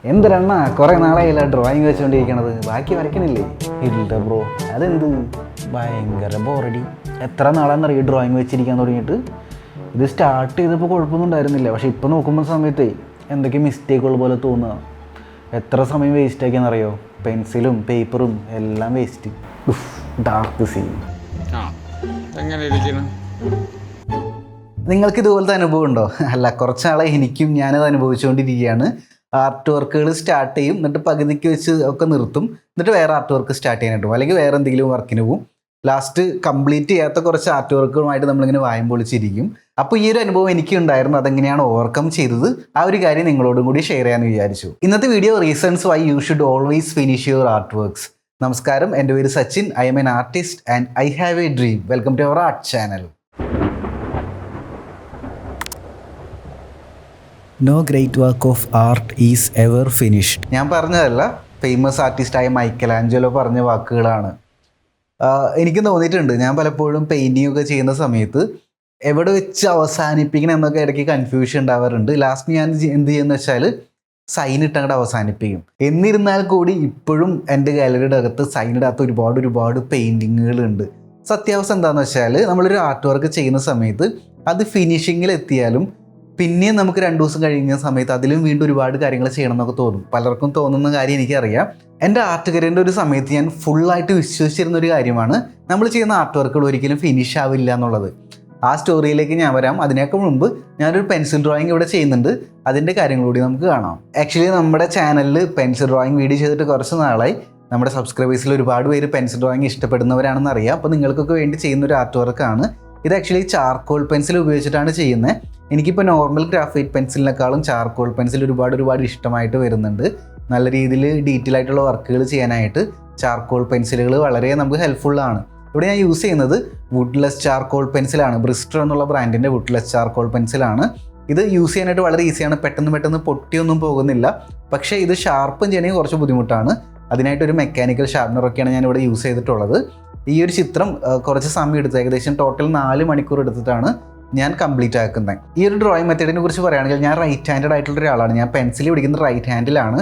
എന്തിനാ കുറേ നാളായില്ല ഡ്രോയിങ് വെച്ചുകൊണ്ടിരിക്കണത്, ബാക്കി വരയ്ക്കണില്ലേ? ഇല്ല ബ്രോ, അതെന്ത് ഭയങ്കര ബോറടി. എത്ര നാളാണെന്നറിയ ഡ്രോയിങ് വെച്ചിരിക്കാൻ തുടങ്ങിയിട്ട്. ഇത് സ്റ്റാർട്ട് ചെയ്തപ്പോൾ കുഴപ്പമൊന്നും ഉണ്ടായിരുന്നില്ല, പക്ഷേ ഇപ്പോൾ നോക്കുമ്പോൾ സമയത്തേ എന്തൊക്കെ മിസ്റ്റേക്കുള്ള പോലെ തോന്നുക. എത്ര സമയം വേസ്റ്റ് ആക്കിയെന്നറിയോ? പെൻസിലും പേപ്പറും എല്ലാം വേസ്റ്റ്. Dark scene. നിങ്ങൾക്ക് ഇതുപോലത്തെ അനുഭവം ഉണ്ടോ? അല്ല, കുറച്ചാളെ എനിക്കും ഞാനത് അനുഭവിച്ചുകൊണ്ടിരിക്കുകയാണ്. ആർട്ട് വർക്കുകൾ സ്റ്റാർട്ട് ചെയ്യും, എന്നിട്ട് പകുതിക്ക് വെച്ച് ഒക്കെ നിർത്തും, എന്നിട്ട് വേറെ ആർട്ട് വർക്ക് സ്റ്റാർട്ട് ചെയ്യാനായിട്ട് പോകും, അല്ലെങ്കിൽ വേറെ എന്തെങ്കിലും വർക്കിന് പോകും. ലാസ്റ്റ് കംപ്ലീറ്റ് ചെയ്യാത്ത കുറച്ച് ആർട്ട് വർക്കുകളുമായിട്ട് നമ്മളിങ്ങനെ വായം പൊളിച്ചിരിക്കും. അപ്പോൾ ഈ ഒരു അനുഭവം എനിക്കുണ്ടായിരുന്നു. അതെങ്ങനെയാണ് ഓവർകം ചെയ്തത്, ആ ഒരു കാര്യം നിങ്ങളോടും കൂടി ഷെയർ ചെയ്യാമെന്ന് വിചാരിച്ചു. ഇന്നത്തെ video reasons why you should always finish your art works. നമസ്കാരം, എൻ്റെ പേര് Sachin. I'm an artist and I have a dream. Welcome to our art channel. No great work of art is ever finished. ഞാൻ പറഞ്ഞതല്ല, famous ആർട്ടിസ്റ്റായ Michelangelo പറഞ്ഞ വാക്കുകളാണ്. എനിക്ക് തോന്നിയിട്ടുണ്ട്, ഞാൻ പലപ്പോഴും പെയിൻറ്റിംഗ് ഒക്കെ ചെയ്യുന്ന സമയത്ത് എവിടെ വെച്ച് അവസാനിപ്പിക്കണം എന്നൊക്കെ ഇടയ്ക്ക് കൺഫ്യൂഷൻ ഉണ്ടാവാറുണ്ട്. ലാസ്റ്റ് ഞാൻ എന്ത് ചെയ്യുന്ന വെച്ചാൽ സൈൻ ഇട്ടങ്ങോട്ട് അവസാനിപ്പിക്കും. എന്നിരുന്നാൽ കൂടി ഇപ്പോഴും എൻ്റെ ഗാലറിയുടെ അകത്ത് സൈൻ ഇടാത്ത ഒരുപാട് പെയിൻറ്റിങ്ങുകളുണ്ട്. സത്യാവസ്ഥ എന്താണെന്ന് വെച്ചാൽ, നമ്മളൊരു ആർട്ട് വർക്ക് ചെയ്യുന്ന സമയത്ത് അത് ഫിനിഷിങ്ങിൽ എത്തിയാലും പിന്നെയും നമുക്ക് 2 ദിവസം കഴിഞ്ഞ സമയത്ത് അതിലും വീണ്ടും ഒരുപാട് കാര്യങ്ങൾ ചെയ്യണം എന്നൊക്കെ തോന്നും. പലർക്കും തോന്നുന്ന കാര്യം എനിക്കറിയാം. എൻ്റെ ആർട്ട് കരിയറിൻ്റെ ഒരു സമയത്ത് ഞാൻ ഫുള്ളായിട്ട് വിശ്വസിച്ചിരുന്ന ഒരു കാര്യമാണ്, നമ്മൾ ചെയ്യുന്ന ആർട്ട് വർക്കുകൾ ഒരിക്കലും ഫിനിഷ് ആവില്ല എന്നുള്ളത്. ആ സ്റ്റോറിയിലേക്ക് ഞാൻ വരാം. അതിനൊക്കെ മുമ്പ് ഞാനൊരു പെൻസിൽ ഡ്രോയിങ് ഇവിടെ ചെയ്യുന്നുണ്ട്, അതിൻ്റെ കാര്യങ്ങളൂടി നമുക്ക് കാണാം. ആക്ച്വലി നമ്മുടെ ചാനലിൽ പെൻസിൽ ഡ്രോയിങ് വീഡിയോ ചെയ്തിട്ട് കുറച്ച് നാളായി. നമ്മുടെ സബ്സ്ക്രൈബേഴ്സിൽ ഒരുപാട് പേര് പെൻസിൽ ഡ്രോയിങ് ഇഷ്ടപ്പെടുന്നവരാണെന്ന് അറിയാം. അപ്പോൾ നിങ്ങൾക്കൊക്കെ വേണ്ടി ചെയ്യുന്ന ഒരു ആർട്ട് വർക്കാണ് ഇത്. ആക്ച്വലി ചാർക്കോൾ പെൻസിൽ ഉപയോഗിച്ചിട്ടാണ് ചെയ്യുന്നത്. എനിക്കിപ്പോൾ നോർമൽ ഗ്രാഫൈറ്റ് പെൻസിലിനേക്കാളും ചാർക്കോൾ പെൻസിൽ ഒരുപാട് ഇഷ്ടമായിട്ട് വരുന്നുണ്ട്. നല്ല രീതിയിൽ ഡീറ്റെയിൽ ആയിട്ടുള്ള വർക്കുകൾ ചെയ്യാനായിട്ട് ചാർക്കോൾ പെൻസിലുകൾ വളരെ നമുക്ക് ഹെൽപ്ഫുള്ളാണ്. ഇവിടെ ഞാൻ യൂസ് ചെയ്യുന്നത് വുഡ്ലെസ് ചാർക്കോൾ പെൻസിലാണ്. ബ്രിസ്റ്റർ എന്നുള്ള ബ്രാൻഡിൻ്റെ വുഡ്ലെസ് ചാർക്കോൾ പെൻസിലാണ്. ഇത് യൂസ് ചെയ്യാനായിട്ട് വളരെ ഈസിയാണ്, പെട്ടെന്ന് പൊട്ടിയൊന്നും പോകുന്നില്ല. പക്ഷേ ഇത് ഷാർപ്പൻ ചെയ്യണമെങ്കിൽ കുറച്ച് ബുദ്ധിമുട്ടാണ്. അതിനായിട്ടൊരു മെക്കാനിക്കൽ ഷാർപ്പനറൊക്കെയാണ് ഞാനിവിടെ യൂസ് ചെയ്തിട്ടുള്ളത്. ഈ ഒരു ചിത്രം കുറച്ച് സമയം എടുത്ത്, ഏകദേശം ടോട്ടൽ 4 മണിക്കൂർ എടുത്തിട്ടാണ് ഞാൻ കംപ്ലീറ്റ് ആക്കുന്നത്. ഈ ഒരു ഡ്രോയിങ് മെത്തേഡിനെ കുറിച്ച് പറയുകയാണെങ്കിൽ, ഞാൻ റൈറ്റ് ഹാൻഡഡ് ആയിട്ടുള്ള ഒരാളാണ്. ഞാൻ പെൻസിൽ പിടിക്കുന്നത് റൈറ്റ് ഹാൻഡിലാണ്.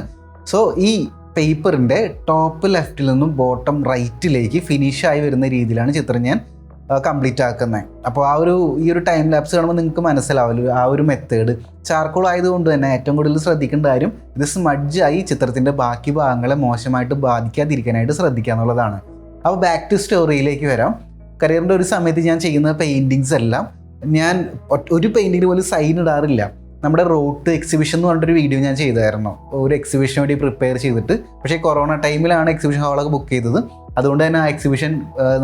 സോ ഈ പേപ്പറിൻ്റെ ടോപ്പ് ലെഫ്റ്റിൽ നിന്നും ബോട്ടം റൈറ്റിലേക്ക് ഫിനിഷായി വരുന്ന രീതിയിലാണ് ചിത്രം ഞാൻ കംപ്ലീറ്റ് ആക്കുന്നത്. അപ്പോൾ ഈ ഒരു ടൈം ലാപ്സ് കാണുമ്പോൾ നിങ്ങൾക്ക് മനസ്സിലാവില്ല ആ ഒരു മെത്തേഡ്. ചാർക്കോൾ ആയതുകൊണ്ട് തന്നെ ഏറ്റവും കൂടുതൽ ശ്രദ്ധിക്കേണ്ട കാര്യം ഇത് സ്മഡ്ജായി ചിത്രത്തിൻ്റെ ബാക്കി ഭാഗങ്ങളെ മോശമായിട്ട് ബാധിക്കാതിരിക്കാനായിട്ട് ശ്രദ്ധിക്കുക എന്നുള്ളതാണ്. അപ്പോൾ ബാക്ക് ടു സ്റ്റോറിയിലേക്ക് വരാം. കരിയറിൻ്റെ ഒരു സമയത്ത് ഞാൻ ചെയ്യുന്ന പെയിൻറ്റിങ്സ് എല്ലാം ഞാൻ ഒരു പെയിൻറ്റിങ്ങിന് പോലും സൈൻ ഇടാറില്ല. നമ്മുടെ റോഡ് ടു എക്സിബിഷൻ എന്ന് പറഞ്ഞിട്ടൊരു വീഡിയോ ഞാൻ ചെയ്തായിരുന്നു, ഒരു എക്സിബിഷന് വേണ്ടി പ്രിപ്പയർ ചെയ്തിട്ട്. പക്ഷേ കൊറോണ ടൈമിലാണ് എക്സിബിഷൻ ഹാളൊക്കെ ബുക്ക് ചെയ്തത്. അതുകൊണ്ട് തന്നെ ആ എക്സിബിഷൻ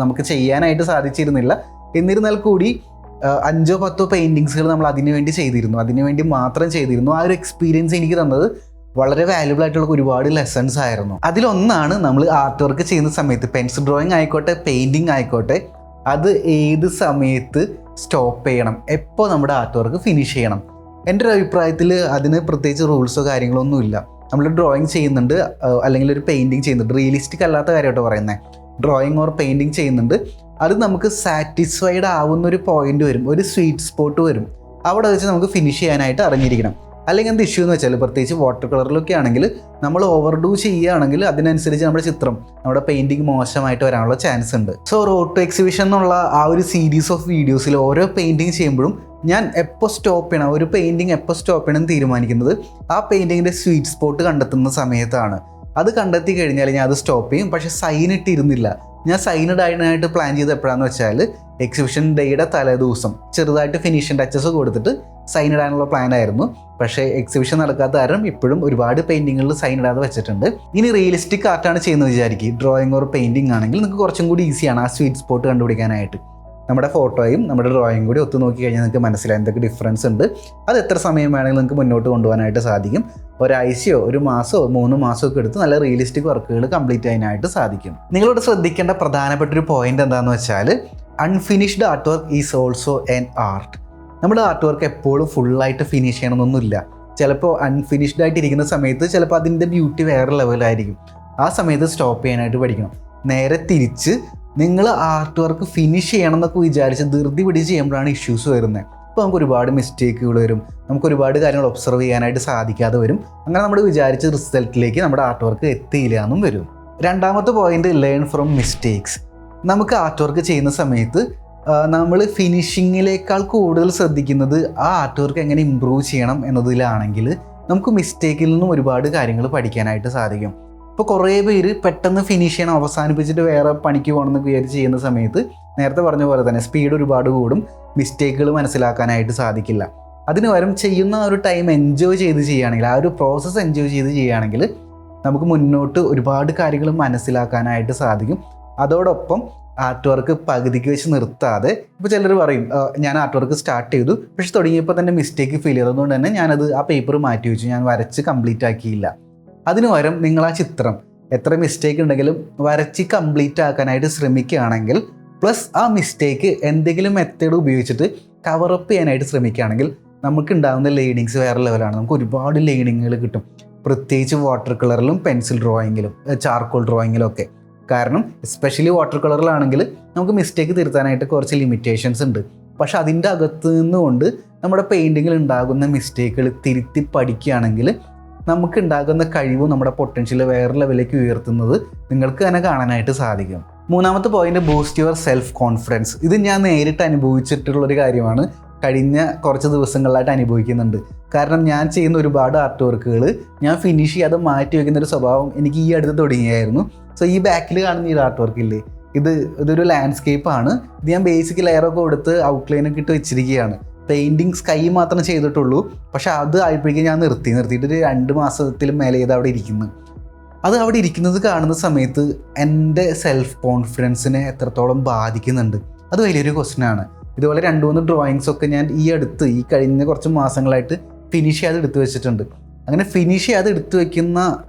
നമുക്ക് ചെയ്യാനായിട്ട് സാധിച്ചിരുന്നില്ല. എന്നിരുന്നാൽ കൂടി 5-10 പെയിൻറ്റിങ്സുകൾ നമ്മൾ അതിനുവേണ്ടി മാത്രം ചെയ്തിരുന്നു. ആ ഒരു എക്സ്പീരിയൻസ് എനിക്ക് തന്നത് വളരെ വാല്യുബിൾ ആയിട്ടുള്ള ഒരുപാട് ലെസൺസ് ആയിരുന്നു. അതിലൊന്നാണ്, നമ്മൾ ആർട്ട് വർക്ക് ചെയ്യുന്ന സമയത്ത് പെൻസിൽ ഡ്രോയിങ് ആയിക്കോട്ടെ പെയിൻറ്റിങ് ആയിക്കോട്ടെ, അത് ഏത് സമയത്ത് സ്റ്റോപ്പ് ചെയ്യണം, എപ്പോൾ നമ്മുടെ ആർട്ട് വർക്ക് ഫിനിഷ് ചെയ്യണം. എൻ്റെ ഒരു അഭിപ്രായത്തിൽ അതിന് പ്രത്യേകിച്ച് റൂൾസോ കാര്യങ്ങളോ ഒന്നുമില്ല. നമ്മൾ ഡ്രോയിങ് ചെയ്യുന്നുണ്ട് അല്ലെങ്കിൽ ഒരു പെയിൻറ്റിങ് ചെയ്യുന്നുണ്ട്, റിയലിസ്റ്റിക് അല്ലാത്ത കാര്യമായിട്ട് പറയുന്നത്, ഡ്രോയിങ് ഓർ പെയിൻറ്റിങ് ചെയ്യുന്നുണ്ട്, അത് നമുക്ക് സാറ്റിസ്ഫൈഡ് ആവുന്ന ഒരു പോയിന്റ് വരും, ഒരു സ്വീറ്റ് സ്പോട്ട് വരും. അവിടെ വെച്ച് നമുക്ക് ഫിനിഷ് ചെയ്യാനായിട്ട് അറിഞ്ഞിരിക്കണം. അല്ലെങ്കിൽ എന്ത് ഇഷ്യൂ എന്ന് വെച്ചാൽ, പ്രത്യേകിച്ച് വാട്ടർ കളറിലൊക്കെ ആണെങ്കിൽ നമ്മൾ ഓവർഡൂ ചെയ്യുകയാണെങ്കിൽ അതിനനുസരിച്ച് നമ്മുടെ ചിത്രം, നമ്മുടെ പെയിൻറ്റിങ് മോശമായിട്ട് വരാനുള്ള ചാൻസ് ഉണ്ട്. സോ റോഡ് ടു എക്സിബിഷൻ എന്നുള്ള ആ ഒരു സീരീസ് ഓഫ് വീഡിയോസിൽ ഓരോ പെയിൻറ്റിങ് ചെയ്യുമ്പോഴും ഞാൻ എപ്പോൾ സ്റ്റോപ്പ് ചെയ്യണം, ഒരു പെയിൻറ്റിങ് എപ്പോൾ സ്റ്റോപ്പ് ചെയ്യണം എന്ന് തീരുമാനിക്കുന്നത് ആ പെയിൻറ്റിങ്ങിൻ്റെ സ്വീറ്റ് സ്പോട്ട് കണ്ടെത്തുന്ന സമയത്താണ്. അത് കണ്ടെത്തി കഴിഞ്ഞാൽ ഞാൻ അത് സ്റ്റോപ്പ് ചെയ്യും. പക്ഷേ സൈൻ ഇട്ടിരുന്നില്ല. ഞാൻ സൈൻ ഇടാനായിട്ട് പ്ലാൻ ചെയ്ത് എപ്പോഴാണെന്ന് വെച്ചാൽ, എക്സിബിഷൻ ഡേയുടെ തലേദിവസം ചെറുതായിട്ട് ഫിനിഷിംഗ് ടച്ചസ് കൊടുത്തിട്ട് സൈൻ ഇടാനുള്ള പ്ലാൻ ആയിരുന്നു. പക്ഷേ എക്സിബിഷൻ നടക്കാത്ത കാരണം ഇപ്പോഴും ഒരുപാട് പെയിൻറ്റിങ്ങുകളിൽ സൈൻ ഇടാതെ വെച്ചിട്ടുണ്ട്. ഇനി റിയലിസ്റ്റിക് ആർട്ടാണ് ചെയ്യുന്നത് വിചാരിക്കും, ഡ്രോയിങ് ഓർ പെയിൻറ്റിങ് ആണെങ്കിൽ നിങ്ങൾക്ക് കുറച്ചും കൂടി ഈസിയാണ് ആ സ്വീറ്റ് സ്പോട്ട് കണ്ടുപിടിക്കാനായിട്ട്. നമ്മുടെ ഫോട്ടോയും നമ്മുടെ ഡ്രോയിങ് കൂടി ഒത്തു നോക്കി കഴിഞ്ഞാൽ നിങ്ങൾക്ക് മനസ്സിലായി എന്തൊക്കെ ഡിഫറൻസ് ഉണ്ട്. അത് എത്ര സമയം വേണമെങ്കിൽ നിങ്ങൾക്ക് മുന്നോട്ട് കൊണ്ടുപോകാനായിട്ട് സാധിക്കും. ഒരാഴ്ചയോ 1 മാസമോ 3 മാസമോ ഒക്കെ എടുത്ത് നല്ല റിയലിസ്റ്റിക് വർക്കുകൾ കംപ്ലീറ്റ് ചെയ്യാനായിട്ട് സാധിക്കും. നിങ്ങളോട് ശ്രദ്ധിക്കേണ്ട പ്രധാനപ്പെട്ട ഒരു പോയിന്റ് എന്താണെന്ന് വെച്ചാൽ, unfinished art work is also an art. നമ്മുടെ ആർട്ട് വർക്ക് എപ്പോഴും ഫുള്ളായിട്ട് ഫിനിഷ് ചെയ്യണമെന്നൊന്നുമില്ല. ചിലപ്പോൾ അൺഫിനിഷ്ഡ് ആയിട്ടിരിക്കുന്ന സമയത്ത് ചിലപ്പോൾ അതിൻ്റെ ബ്യൂട്ടി വേറെ ലെവലായിരിക്കും. ആ സമയത്ത് സ്റ്റോപ്പ് ചെയ്യാനായിട്ട് പഠിക്കണം. നേരെ തിരിച്ച് നിങ്ങൾ ആർട്ട് വർക്ക് ഫിനിഷ് ചെയ്യണം എന്നൊക്കെ വിചാരിച്ച് ധൃതി പിടിച്ച് ചെയ്യുമ്പോഴാണ് ഇഷ്യൂസ് വരുന്നത്. അപ്പോൾ നമുക്ക് ഒരുപാട് മിസ്റ്റേക്കുകൾ വരും, നമുക്ക് ഒരുപാട് കാര്യങ്ങൾ ഒബ്സർവ് ചെയ്യാനായിട്ട് സാധിക്കാതെ വരും. അങ്ങനെ നമ്മൾ വിചാരിച്ച റിസൾട്ടിലേക്ക് നമ്മുടെ ആർട്ട് വർക്ക് എത്തിയില്ല എന്നും വരും. രണ്ടാമത്തെ പോയിന്റ്, ലേൺ ഫ്രം മിസ്റ്റേക്സ്. നമുക്ക് ആർട്ട് വർക്ക് ചെയ്യുന്ന സമയത്ത് നമ്മൾ ഫിനിഷിങ്ങിനേക്കാൾ കൂടുതൽ ശ്രദ്ധിക്കുന്നത് ആ ആർട്ട് വർക്ക് എങ്ങനെ ഇമ്പ്രൂവ് ചെയ്യണം എന്നതിലാണെങ്കിൽ നമുക്ക് മിസ്റ്റേക്കിൽ നിന്നും ഒരുപാട് കാര്യങ്ങൾ പഠിക്കാനായിട്ട് സാധിക്കും. ഇപ്പോൾ കുറേ പേര് പെട്ടെന്ന് ഫിനിഷ് ചെയ്യണം, അവസാനിപ്പിച്ചിട്ട് വേറെ പണിക്ക് പോകണമെന്ന് വിചാരിച്ച് ചെയ്യുന്ന സമയത്ത് നേരത്തെ പറഞ്ഞ പോലെ തന്നെ സ്പീഡ് ഒരുപാട് കൂടും, മിസ്റ്റേക്കുകൾ മനസ്സിലാക്കാനായിട്ട് സാധിക്കില്ല. അതിന് പകരം ചെയ്യുന്ന ഒരു ടൈം എൻജോയ് ചെയ്ത് ചെയ്യുകയാണെങ്കിൽ, ആ ഒരു പ്രോസസ്സ് എൻജോയ് ചെയ്ത് ചെയ്യുകയാണെങ്കിൽ നമുക്ക് മുന്നോട്ട് ഒരുപാട് കാര്യങ്ങൾ മനസ്സിലാക്കാനായിട്ട് സാധിക്കും. അതോടൊപ്പം ആർട്ട് വർക്ക് പകുതിക്ക് വെച്ച് നിർത്താതെ, ഇപ്പോൾ ചിലർ പറയും ഞാൻ ആർട്ട് വർക്ക് സ്റ്റാർട്ട് ചെയ്തു പക്ഷെ തുടങ്ങിയപ്പോൾ തന്നെ മിസ്റ്റേക്ക് ഫീൽ ചെയ്തു, അതുകൊണ്ട് തന്നെ ഞാനത് ആ പേപ്പർ മാറ്റി വെച്ചു, ഞാൻ വരച്ച് കംപ്ലീറ്റ് ആക്കിയില്ല. അതിന് പകരം നിങ്ങൾ ആ ചിത്രം എത്ര മിസ്റ്റേക്ക് ഉണ്ടെങ്കിലും വരച്ച് കംപ്ലീറ്റ് ആക്കാനായിട്ട് ശ്രമിക്കുകയാണെങ്കിൽ, പ്ലസ് ആ മിസ്റ്റേക്ക് എന്തെങ്കിലും മെത്തേഡ് ഉപയോഗിച്ചിട്ട് കവറപ്പ് ചെയ്യാനായിട്ട് ശ്രമിക്കുകയാണെങ്കിൽ നമുക്ക് ഉണ്ടാകുന്ന ലേണിങ്സ് വേറെ ലെവലാണ്. നമുക്ക് ഒരുപാട് ലേണിങ്ങുകൾ കിട്ടും, പ്രത്യേകിച്ച് വാട്ടർ കളറിലും പെൻസിൽ ഡ്രോയിങ്ങിലും ചാർക്കോൾ ഡ്രോയിങ്ങിലും ഒക്കെ. കാരണം എസ്പെഷ്യലി വാട്ടർ കളറിലാണെങ്കിൽ നമുക്ക് മിസ്റ്റേക്ക് തിരുത്താനായിട്ട് കുറച്ച് ലിമിറ്റേഷൻസ് ഉണ്ട്. പക്ഷെ അതിൻ്റെ അകത്ത് നിന്നുകൊണ്ട് നമ്മുടെ പെയിൻറ്റിങ്ങിൽ ഉണ്ടാകുന്ന മിസ്റ്റേക്കുകൾ തിരുത്തി പഠിക്കുകയാണെങ്കിൽ നമുക്ക് ഉണ്ടാകുന്ന കഴിവും നമ്മുടെ പൊട്ടൻഷ്യൽ വേറെ ലെവലിലേക്ക് ഉയർത്തുന്നത് നിങ്ങൾക്ക് തന്നെ കാണാനായിട്ട് സാധിക്കും. മൂന്നാമത്തെ point, boost your self confidence. ഇത് ഞാൻ നേരിട്ട് അനുഭവിച്ചിട്ടുള്ളൊരു കാര്യമാണ്, കഴിഞ്ഞ കുറച്ച് ദിവസങ്ങളിലായിട്ട് അനുഭവിക്കുന്നുണ്ട്. കാരണം ഞാൻ ചെയ്യുന്ന ഒരുപാട് ആർട്ട് വർക്കുകൾ ഞാൻ ഫിനിഷ് ചെയ്യാതെ മാറ്റി വയ്ക്കുന്നൊരു സ്വഭാവം എനിക്ക് ഈ അടുത്ത് തുടങ്ങിയായിരുന്നു. സോ ഈ ബാക്കിൽ കാണുന്ന ഈ ആർട്ട് വർക്കില്ലേ, ഇതൊരു ലാൻഡ്സ്കേപ്പാണ്. ഇത് ഞാൻ ബേസിക് ലെയറൊക്കെ കൊടുത്ത് ഔട്ട്ലൈനൊക്കെ ഇട്ട് വെച്ചിരിക്കുകയാണ്. പെയിൻറ്റിങ് സ്കൈ മാത്രം ചെയ്തിട്ടുള്ളൂ, പക്ഷെ അത് ആയപ്പോഴേക്കും ഞാൻ നിർത്തിയിട്ട് ഒരു 2 മാസത്തിലും മേലെ ചെയ്ത് അവിടെ ഇരിക്കുന്നു. അത് അവിടെ ഇരിക്കുന്നത് കാണുന്ന സമയത്ത് എൻ്റെ സെൽഫ് കോൺഫിഡൻസിനെ എത്രത്തോളം ബാധിക്കുന്നുണ്ട്, അത് വലിയൊരു ക്വസ്റ്റ്യനാണ്. ഇതുപോലെ 2-3 ഡ്രോയിങ്സൊക്കെ ഞാൻ ഈ കഴിഞ്ഞ കുറച്ച് മാസങ്ങളായിട്ട് ഫിനിഷ് ചെയ്യാതെ എടുത്തു വെച്ചിട്ടുണ്ട്. അങ്ങനെ ഫിനിഷ് ചെയ്യാതെ എടുത്തു വയ്ക്കുന്ന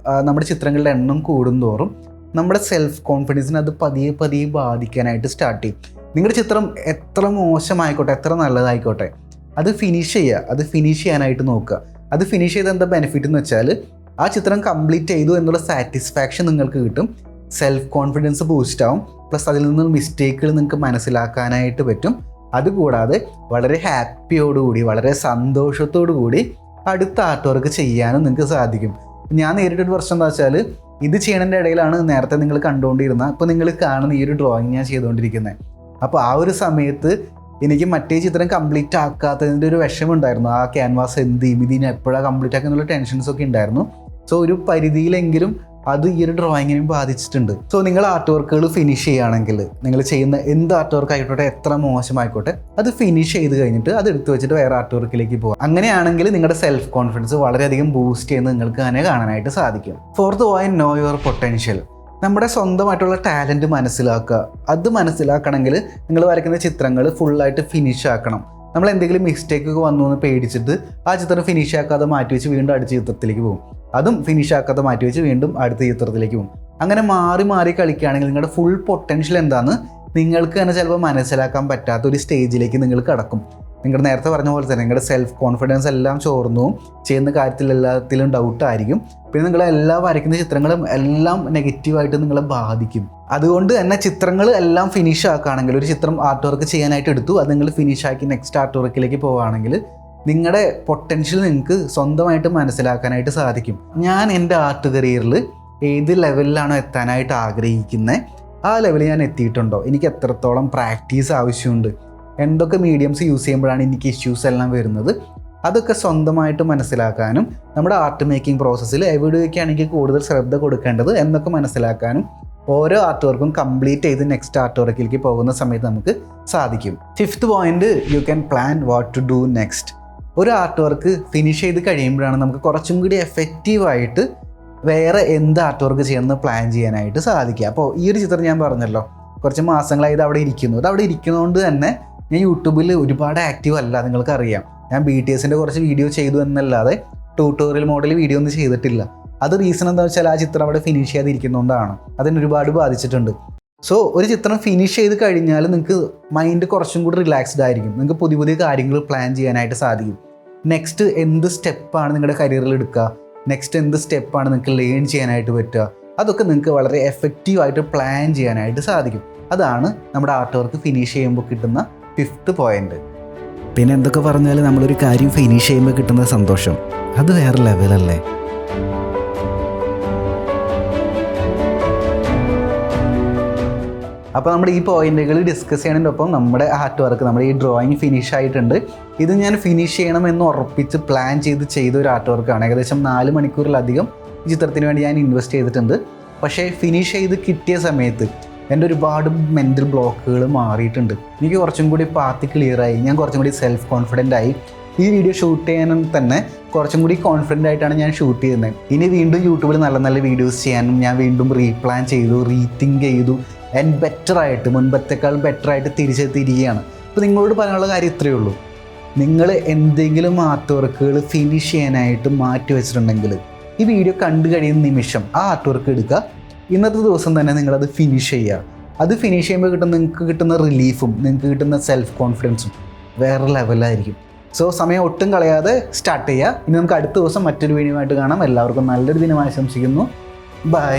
നമ്മുടെ ചിത്രങ്ങളുടെ എണ്ണം കൂടുന്തോറും നമ്മുടെ സെൽഫ് കോൺഫിഡൻസിനെ അത് പതിയെ ബാധിക്കാനായിട്ട് സ്റ്റാർട്ട് ചെയ്യും. നിങ്ങളുടെ ചിത്രം എത്ര മോശമായിക്കോട്ടെ, എത്ര നല്ലതായിക്കോട്ടെ, അത് ഫിനിഷ് ചെയ്യാനായിട്ട് നോക്കുക. അത് ഫിനിഷ് ചെയ്ത് എന്താ ബെനിഫിറ്റ് എന്ന് വെച്ചാൽ ആ ചിത്രം കംപ്ലീറ്റ് ചെയ്തു എന്നുള്ള സാറ്റിസ്ഫാക്ഷൻ നിങ്ങൾക്ക് കിട്ടും, സെൽഫ് കോൺഫിഡൻസ് ബൂസ്റ്റ് ആവും, പ്ലസ് അതിൽ നിന്ന് മിസ്റ്റേക്കുകൾ നിങ്ങൾക്ക് മനസ്സിലാക്കാനായിട്ട് പറ്റും. അതുകൂടാതെ വളരെ ഹാപ്പിയോടുകൂടി, വളരെ സന്തോഷത്തോടു കൂടി അടുത്ത ആർട്ട് വർക്ക് ചെയ്യാനും നിങ്ങൾക്ക് സാധിക്കും. ഞാൻ നേരിട്ടൊരു പ്രശ്നം എന്താ വെച്ചാൽ, ഇത് ചെയ്യണതിൻ്റെ ഇടയിലാണ് നേരത്തെ നിങ്ങൾ കണ്ടുകൊണ്ടിരുന്ന, ഇപ്പോൾ നിങ്ങൾ കാണുന്ന ഈ ഒരു ഡ്രോയിങ് ഞാൻ ചെയ്തുകൊണ്ടിരിക്കുന്നത്. അപ്പോൾ ആ ഒരു സമയത്ത് എനിക്ക് മറ്റേ ചിത്രം കംപ്ലീറ്റ് ആക്കാത്തതിൻ്റെ ഒരു വിഷമമുണ്ടായിരുന്നു. ആ ക്യാൻവാസ് എന്ത് ചെയ്യും, ഇതിനെ എപ്പോഴാണ് കംപ്ലീറ്റ് ആക്കുന്നുള്ള ടെൻഷൻസൊക്കെ ഉണ്ടായിരുന്നു. സോ ഒരു പരിധിയിലെങ്കിലും അത് ഈ ഒരു ഡ്രോയിങ്ങിനെയും ബാധിച്ചിട്ടുണ്ട്. സോ നിങ്ങൾ ആർട്ട് വർക്കുകൾ ഫിനിഷ് ചെയ്യുകയാണെങ്കിൽ, നിങ്ങൾ ചെയ്യുന്ന എന്ത് ആർട്ട് വർക്ക് ആയിക്കോട്ടെ, എത്ര മോശമായിക്കോട്ടെ, അത് ഫിനിഷ് ചെയ്ത് കഴിഞ്ഞിട്ട് അത് എടുത്തു വെച്ചിട്ട് വേറെ ആർട്ട് വർക്കിലേക്ക് പോകുക. അങ്ങനെയാണെങ്കിൽ നിങ്ങളുടെ സെൽഫ് കോൺഫിഡൻസ് വളരെയധികം ബൂസ്റ്റ് ചെയ്യുന്നത് നിങ്ങൾക്ക് തന്നെ കാണാനായിട്ട് സാധിക്കും. Fourth point, no your potential. നമ്മുടെ സ്വന്തമായിട്ടുള്ള ടാലൻറ്റ് മനസ്സിലാക്കുക. അത് മനസ്സിലാക്കണമെങ്കിൽ നിങ്ങൾ വരയ്ക്കുന്ന ചിത്രങ്ങൾ ഫുള്ളായിട്ട് ഫിനിഷ് ആക്കണം. നമ്മൾ എന്തെങ്കിലും മിസ്റ്റേക്ക് ഒക്കെ വന്നു എന്ന് പേടിച്ചിട്ട് ആ ചിത്രം ഫിനിഷ് ആക്കാതെ മാറ്റി വെച്ച് വീണ്ടും അടുത്ത ചിത്രത്തിലേക്ക് പോകും, അതും ഫിനിഷ് ആക്കാതെ മാറ്റി വെച്ച് വീണ്ടും അടുത്ത ചിത്രത്തിലേക്ക് പോകും. അങ്ങനെ മാറി കളിക്കുകയാണെങ്കിൽ നിങ്ങളുടെ ഫുൾ പൊട്ടൻഷ്യൽ എന്താണെന്ന് നിങ്ങൾക്ക് തന്നെ ചിലപ്പോൾ മനസ്സിലാക്കാൻ പറ്റാത്ത ഒരു സ്റ്റേജിലേക്ക് നിങ്ങൾ കടക്കും. നിങ്ങൾ നേരത്തെ പറഞ്ഞ പോലെ തന്നെ നിങ്ങളുടെ സെൽഫ് കോൺഫിഡൻസ് എല്ലാം ചോർന്നു, ചെയ്യുന്ന കാര്യത്തിൽ എല്ലാത്തിലും ഡൗട്ടായിരിക്കും. പിന്നെ നിങ്ങൾ വരയ്ക്കുന്ന ചിത്രങ്ങളും എല്ലാം നെഗറ്റീവായിട്ട് നിങ്ങളെ ബാധിക്കും. അതുകൊണ്ട് തന്നെ ചിത്രങ്ങൾ എല്ലാം ഫിനിഷ് ആക്കുകയാണെങ്കിൽ, ഒരു ചിത്രം ആർട്ട് വർക്ക് ചെയ്യാനായിട്ട് എടുത്തു, അത് നിങ്ങൾ ഫിനിഷ് ആക്കി നെക്സ്റ്റ് ആർട്ട് വർക്കിലേക്ക് പോവുകയാണെങ്കിൽ നിങ്ങളുടെ പൊട്ടൻഷ്യൽ നിങ്ങൾക്ക് സ്വന്തമായിട്ട് മനസ്സിലാക്കാനായിട്ട് സാധിക്കും. ഞാൻ എൻ്റെ ആർട്ട് കരിയറിൽ ഏത് ലെവലിലാണോ എത്താനായിട്ട് ആഗ്രഹിക്കുന്നത് ആ ലെവലിൽ ഞാൻ എത്തിയിട്ടുണ്ടോ, എനിക്ക് എത്രത്തോളം പ്രാക്ടീസ് ആവശ്യമുണ്ട്, എന്തൊക്കെ മീഡിയംസ് യൂസ് ചെയ്യുമ്പോഴാണ് എനിക്ക് ഇഷ്യൂസ് എല്ലാം വരുന്നത്, അതൊക്കെ സ്വന്തമായിട്ട് മനസ്സിലാക്കാനും നമ്മുടെ ആർട്ട് മേക്കിംഗ് പ്രോസസ്സിൽ എവിടെയൊക്കെയാണ് എനിക്ക് കൂടുതൽ ശ്രദ്ധ കൊടുക്കേണ്ടത് എന്നൊക്കെ മനസ്സിലാക്കാനും ഓരോ ആർട്ട് വർക്കും കംപ്ലീറ്റ് ചെയ്ത് നെക്സ്റ്റ് ആർട്ട് വർക്കിലേക്ക് പോകുന്ന സമയത്ത് നമുക്ക് സാധിക്കും. Fifth point, you can plan what to do next. ഒരു ആർട്ട് വർക്ക് ഫിനിഷ് ചെയ്ത് കഴിയുമ്പോഴാണ് നമുക്ക് കുറച്ചും കൂടി എഫക്റ്റീവായിട്ട് വേറെ എന്ത് ആർട്ട് വർക്ക് ചെയ്യണമെന്ന് പ്ലാൻ ചെയ്യാനായിട്ട് സാധിക്കുക. അപ്പോൾ ഈ ഒരു ചിത്രം ഞാൻ പറഞ്ഞല്ലോ, കുറച്ച് മാസങ്ങളായി ഇത് അവിടെ ഇരിക്കുന്നതുകൊണ്ട് തന്നെ ഞാൻ യൂട്യൂബിൽ ഒരുപാട് ആക്റ്റീവ് അല്ല, നിങ്ങൾക്കറിയാം. ഞാൻ BTSൻ്റെ കുറച്ച് വീഡിയോ ചെയ്തു എന്നല്ലാതെ ട്യൂട്ടോറിയൽ മോഡൽ വീഡിയോ ഒന്നും ചെയ്തിട്ടില്ല. അത് റീസൺ എന്താ വെച്ചാൽ ആ ചിത്രം അവിടെ ഫിനിഷ് ചെയ്യാതിരിക്കുന്നതുകൊണ്ടാണ്, അതിന് ഒരുപാട് ബാധിച്ചിട്ടുണ്ട്. സോ ഒരു ചിത്രം ഫിനിഷ് ചെയ്ത് കഴിഞ്ഞാൽ നിങ്ങൾക്ക് മൈൻഡ് കുറച്ചും കൂടി റിലാക്സ്ഡ് ആയിരിക്കും, നിങ്ങൾക്ക് പുതിയ കാര്യങ്ങൾ പ്ലാൻ ചെയ്യാനായിട്ട് സാധിക്കും. നെക്സ്റ്റ് എന്ത് സ്റ്റെപ്പാണ് നിങ്ങളുടെ കരിയറിൽ എടുക്കുക, നെക്സ്റ്റ് എന്ത് സ്റ്റെപ്പാണ് നിങ്ങൾക്ക് ലേൺ ചെയ്യാനായിട്ട് പറ്റുക, അതൊക്കെ നിങ്ങൾക്ക് വളരെ എഫക്റ്റീവായിട്ട് പ്ലാൻ ചെയ്യാനായിട്ട് സാധിക്കും. അതാണ് നമ്മുടെ ആർട്ട് വർക്ക് ഫിനിഷ് ചെയ്യുമ്പോൾ കിട്ടുന്ന ഫിഫ്ത്ത് പോയിന്റ്. പിന്നെ എന്തൊക്കെ പറഞ്ഞാലും നമ്മളൊരു കാര്യം ഫിനിഷ് ചെയ്യുമ്പോൾ കിട്ടുന്ന സന്തോഷം അത് വേറെ ലെവലല്ലേ. അപ്പോൾ നമ്മൾ ഈ പോയിന്റുകൾ ഡിസ്കസ് ചെയ്യുന്നതിനൊപ്പം നമ്മുടെ ആർട്ട് വർക്ക്, നമ്മുടെ ഈ ഡ്രോയിങ് ഫിനിഷ് ആയിട്ടുണ്ട്. ഇത് ഞാൻ ഫിനിഷ് ചെയ്യണമെന്ന് ഉറപ്പിച്ച് പ്ലാൻ ചെയ്ത ഒരു ആർട്ട് വർക്കാണ്. ഏകദേശം 4 മണിക്കൂറിലധികം ഈ ചിത്രത്തിന് വേണ്ടി ഞാൻ ഇൻവെസ്റ്റ് ചെയ്തിട്ടുണ്ട്. പക്ഷേ ഫിനിഷ് ചെയ്ത് കിട്ടിയ സമയത്ത് എൻ്റെ ഒരുപാട് മെൻ്റൽ ബ്ലോക്കുകൾ മാറിയിട്ടുണ്ട്. എനിക്ക് കുറച്ചും കൂടി പാത്ത് ക്ലിയറായി, ഞാൻ കുറച്ചും കൂടി സെൽഫ് കോൺഫിഡൻ്റ് ആയി. ഈ വീഡിയോ ഷൂട്ട് ചെയ്യാനും തന്നെ കുറച്ചും കൂടി കോൺഫിഡൻ്റ് ആയിട്ടാണ് ഞാൻ ഷൂട്ട് ചെയ്യുന്നത്. ഇനി വീണ്ടും യൂട്യൂബിൽ നല്ല നല്ല വീഡിയോസ് ചെയ്യാനും ഞാൻ വീണ്ടും റീപ്ലാൻ ചെയ്തു, റീതിങ്ക് ചെയ്തു, ആൻഡ് ബെറ്ററായിട്ട്, മുൻപത്തേക്കാൾ ബെറ്ററായിട്ട് തിരിച്ചെത്തിയിരിക്കുകയാണ്. അപ്പോൾ നിങ്ങളോട് പറയാനുള്ള കാര്യം ഇത്രയേ ഉള്ളൂ. നിങ്ങൾ എന്തെങ്കിലും ആർട്ട് വർക്കുകൾ ഫിനിഷ് ചെയ്യാനായിട്ട് മാറ്റി വെച്ചിട്ടുണ്ടെങ്കിൽ ഈ വീഡിയോ കണ്ടു കഴിയുന്ന നിമിഷം ആ ആർട്ട് വർക്ക് എടുക്കുക. ഇന്നത്തെ ദിവസം തന്നെ നിങ്ങളത് ഫിനിഷ് ചെയ്യുക. അത് ഫിനിഷ് ചെയ്യുമ്പോൾ നിങ്ങൾക്ക് കിട്ടുന്ന റിലീഫും നിങ്ങൾക്ക് കിട്ടുന്ന സെൽഫ് കോൺഫിഡൻസും വേറെ ലെവലായിരിക്കും. സോ സമയം ഒട്ടും കളയാതെ സ്റ്റാർട്ട് ചെയ്യുക. ഇനി നമുക്ക് അടുത്ത ദിവസം മറ്റൊരു വീഡിയോ ആയിട്ട് കാണാം. എല്ലാവർക്കും നല്ലൊരു ദിനം ആശംസിക്കുന്നു. ബൈ.